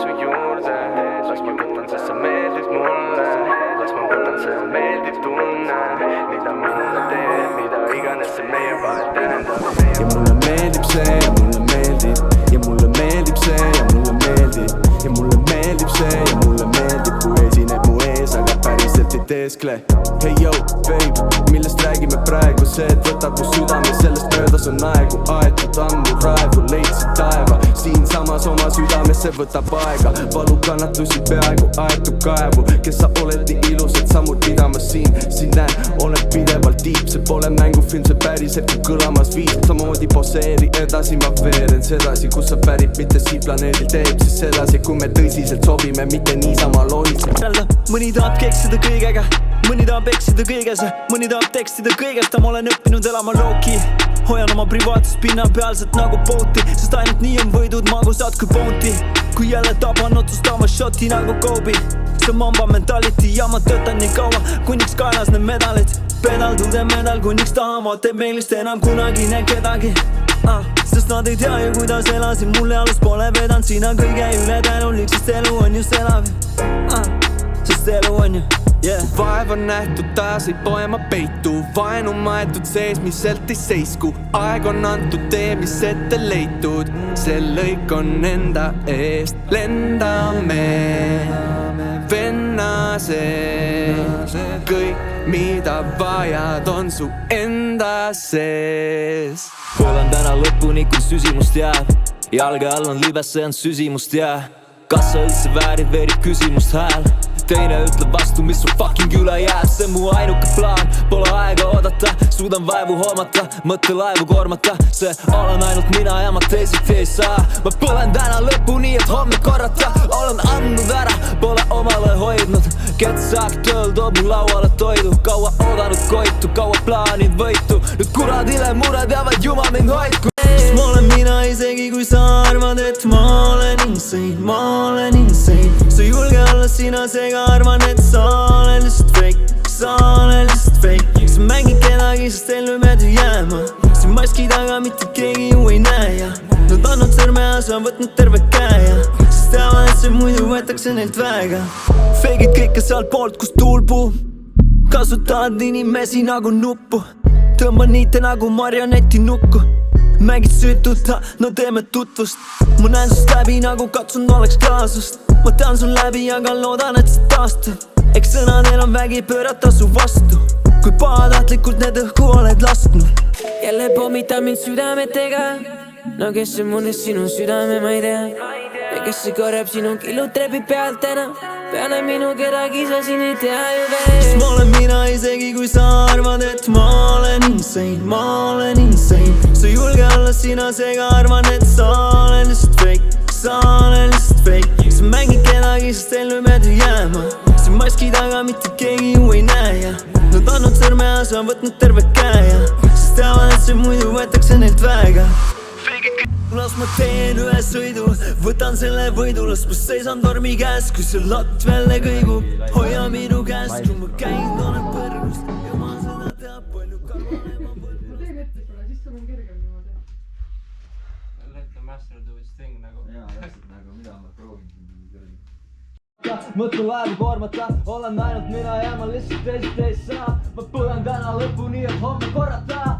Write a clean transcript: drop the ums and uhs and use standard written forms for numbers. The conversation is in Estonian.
su juurde. Las ma võtan, sest sa meeldid mulle. Las ma võtan, see meeldib tunne. Mida mulle teed, mida iganes see meie vahel tähendab. Ja mulle meeldib see ja mulle meeldib. Ja mulle meeldib see ja mulle meeldib. Ja mulle meeldib see ja mulle meeldib, kui esineb mu ees, aga päriselt ei teeskle. Hey yo, babe, millest räägime praegu? See, et võtab mu südame, sellest möödas on aegu. Aetud ammu raevu, leidsid taeva. Siinsamas oma südamesse võtab aega. Valu kannatusi peaaegu aetud kaevu. Kes sa oled nii ilus, et sammud mida ma siin näen, olen pidevalt tiip. See pole mängufilm, see päriselt kui kõlamas viis. Samamoodi poseeri edasi, ma veeren sedasi, kus sa pärit, mitte siit planeedil teeb siis sedasi, kui me tõsiselt sobime, mitte niisama lohiseb. Mõni tahab keksida kõigega, mõni tahab eksida kõiges, mõni tahab tekstida kõigest, aga ma olen õppinud elama low-key. Hoian oma privaatsust pinna pealselt nagu booti, sest ainult nii on võidud magusad kui bounty. Kui jälle taban otsustama shoti nagu Kobe. See on mamba mentality ja ma töötan nii kaua, kuniks kaelas need medalid. Pedaldude medal, kuniks tahavad teeb meelist enam kunagi näe kedagi. Sest nad ei tea ju kuidas elasin, mulle alus pole vedanud sina kõige üle tänulik, sest elu on just elav. Sest elu on ju, yeah. Vaev on nähtud, taas ei poe ma peitu. Vaenu maetud seesmiselt ei seisku. Aeg on antud, tee mis ette leitud. See lõik on enda eest. Lendame venna sees. Kõik mida vajad on su enda sees. Põlan täna lõpuni, kui süsimust jääb. Jalge all on libes, see on süsimust jää. Kas sa üldse väärid, veerib küsimust hääl. Teine ütleb vastu, mis su fucking üle jääb. See mu ainuke plaan, pole aega oodata. Suudan vaevu hoomata, mõtte laevu kormata. See olen ainult mina ja ma teisiti ei saa. Ma põlen täna lõpuni, et homme korrata. Olen andnud ära, pole omale hoidnud. Ketsaak tööl toob mu lauale toidu. Kaua oodanud koitu, kaua plaanid võitu. Nüüd kuradile mured jäävad, jumal mind hoidku. Sest ma olen mina isegi kui sa arvad, et ma olen insane. Ma olen insane. Sa ei julge olla sina, seega arvan, et sa olen lihtsalt fake. Sa olen lihtsalt fake. Sa mängid kedagi, sest ellu meeldib jääma. Siin maski taga mitte keegi ju ei näe ja nad annavad sõrme ja sa on võtnud terve käe. Sest teavad, et see muidu võetakse neilt väega. Feigid kõike sealt poolt, kus tuul puhub. Kasutavad inimesi nagu nuppu. Tõmban niite nagu marioneti nukku. Mängid süütuta, no teeme tutvust. Ma näen sust läbi nagu katsun oleks klaasust. Ma tean sul läbi, aga loodan, et sa taastud. Eks sõnadel on vägi pöörata su vastu. Kui pahatahtlikult need õhku oled lasknud. Jälle pommitab mind südametega. No kes see munes sinu südame, ma ei tea. Ja kes see korjab sinu kilud trepib pealt täna. Peale minu kedagi sa siin ei tea ju veel. Sest ma olen mina isegi kui sa arvad, et ma olen insane. Ma olen insane. Sa ei julge olla sina, seega arvan, et sa olen lihtsalt fake. Sa olen lihtsalt fake. Sa mängid kedagi, sest ellu meeldib jääma. See maski taga mitte keegi ju ei näe ja nad annavad sõrme ja sa on võtnud terve käe ja sest teavad, et see muidu võetakse neilt väega. Las ma teen ühe sõidu, võtan selle võidu, las ma seisan tormi käes, kui see latt välja kõigub. Hoia minu käest, kui ma käin, olen põrgust ja ma seda teab palju karvane ma põrgust. Ma teen ette pole, siis sul on kergem niimoodi. Let the master do his thing nagu. Jaa, täpselt nagu mida ma proovin. Mõtlen laevu kormata, olen ainult mina ja ma lihtsalt teisiti ei saa. Ma põlen täna lõpuni, et homme korrata.